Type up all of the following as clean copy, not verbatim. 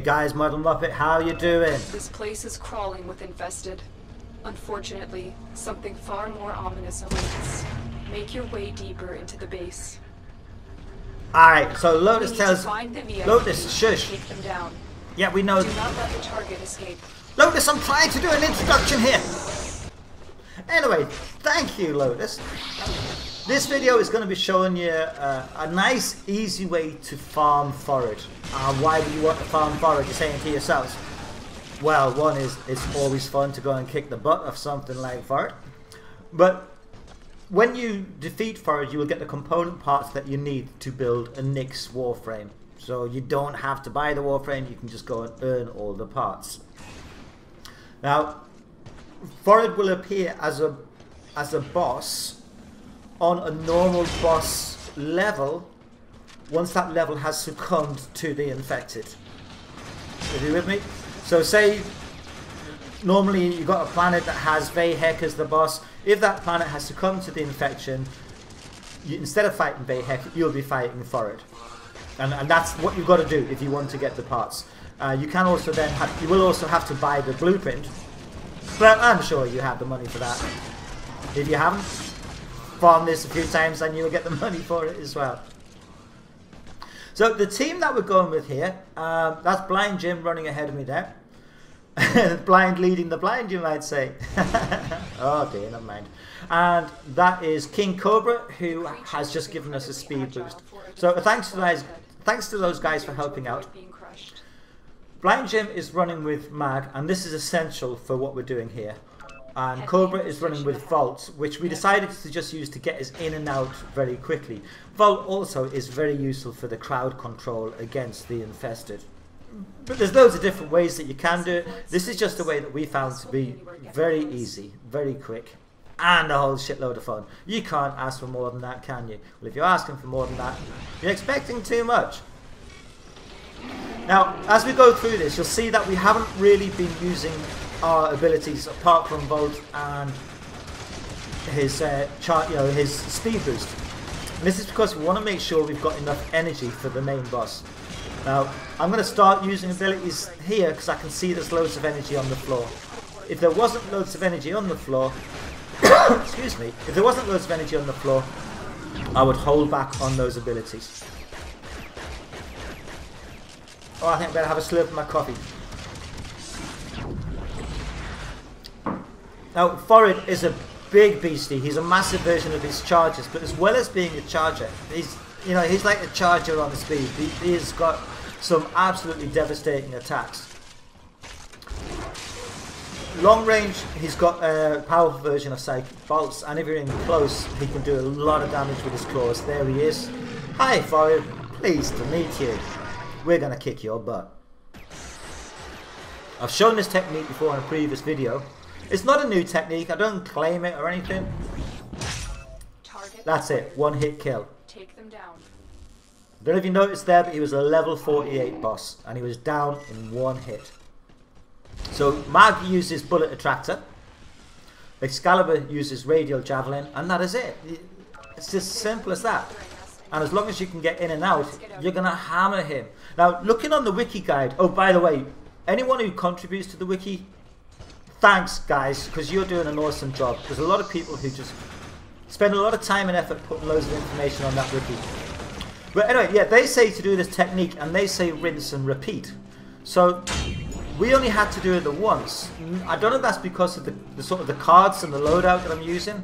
guys, muddledmuppet, how you doing? This place is crawling with infested. Unfortunately, something far more ominous awaits. Make your way deeper into the base. Alright, so Lotus tells... Lotus, shush. Take them down. Yeah, we know... Do not let the target escape. Lotus, I'm trying to do an introduction here! Anyway, thank you, Lotus. This video is going to be showing you a nice, easy way to farm Phorid. Why do you want to farm Phorid? You're saying to yourselves. Well, one is it's always fun to go and kick the butt of something like Phorid. But when you defeat Phorid, you will get the component parts that you need to build a Nyx Warframe. So you don't have to buy the Warframe, you can just go and earn all the parts. Now, Phorid will appear as a boss on a normal boss level once that level has succumbed to the infected. Are you with me? So say normally you've got a planet that has Vahek as the boss. If that planet has succumbed to the infection, instead of fighting Vahek, you'll be fighting Phorid. And that's what you've got to do if you want to get the parts. You can also then you will also have to buy the blueprint, but I'm sure you have the money for that. If you haven't, farm this a few times and you'll get the money for it as well. So the team that we're going with here, that's Blind Jim running ahead of me there. Blind leading the blind, you might say. Oh dear, never mind. And that is King Cobra, who has just given us a speed boost. So thanks to those guys for helping out. Blind Jim is running with Mag, and this is essential for what we're doing here. And Cobra is running with Vault, which we decided to just use to get us in and out very quickly. Vault also is very useful for the crowd control against the infested. But there's loads of different ways that you can do it. This is just a way that we found to be very easy, very quick, and a whole shitload of fun. You can't ask for more than that, can you? Well, if you're asking for more than that, you're expecting too much. Now, as we go through this, you'll see that we haven't really been using our abilities apart from Vault and his his speed boost. And this is because we want to make sure we've got enough energy for the main boss. Now, I'm going to start using abilities here because I can see there's loads of energy on the floor. If there wasn't loads of energy on the floor, excuse me, if there wasn't loads of energy on the floor, I would hold back on those abilities. Oh, I think I better have a slurp of my coffee. Now, Phorid is a big beastie. He's a massive version of his chargers, but as well as being a charger, he's like a charger on the speed. He's got some absolutely devastating attacks. Long range, he's got a powerful version of Psychic Bolts, and if you're in close, he can do a lot of damage with his claws. There he is. Hi, Phorid. Pleased to meet you. We're going to kick your butt. I've shown this technique before in a previous video. It's not a new technique, I don't claim it or anything. That's it, one hit kill. Take them down. I don't know if you noticed there, but he was a level 48 boss, and he was down in one hit. So Mag uses Bullet Attractor, Excalibur uses Radial Javelin, and that is it. It's just simple as that. And as long as you can get in and out, you're going to hammer him. Now, looking on the wiki guide, oh, by the way, anyone who contributes to the wiki, thanks, guys, because you're doing an awesome job. There's a lot of people who just spend a lot of time and effort putting loads of information on that wiki. But anyway, yeah, they say to do this technique, and they say rinse and repeat. So we only had to do it the once. I don't know if that's because of the sort of the cards and the loadout that I'm using.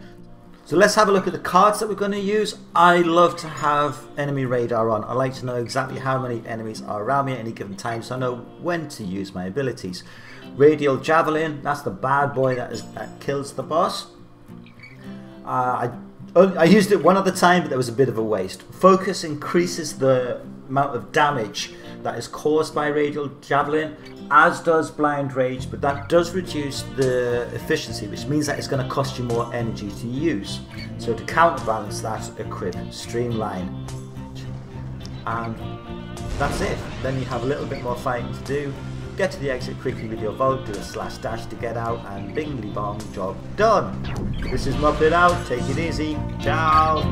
So let's have a look at the cards that we're going to use. I love to have enemy radar on. I like to know exactly how many enemies are around me at any given time, so I know when to use my abilities. Radial Javelin, that's the bad boy that kills the boss. I used it one other time, but there was a bit of a waste. Focus increases the amount of damage that is caused by Radial Javelin, as does Blind Rage, but that does reduce the efficiency, which means that it's going to cost you more energy to use. So to counterbalance that, equip Streamline. And that's it. Then you have a little bit more fighting to do. Get to the exit quickly with your Vault, do a /dash to get out, and bingly bong, job done. This is Muppet out, take it easy, ciao!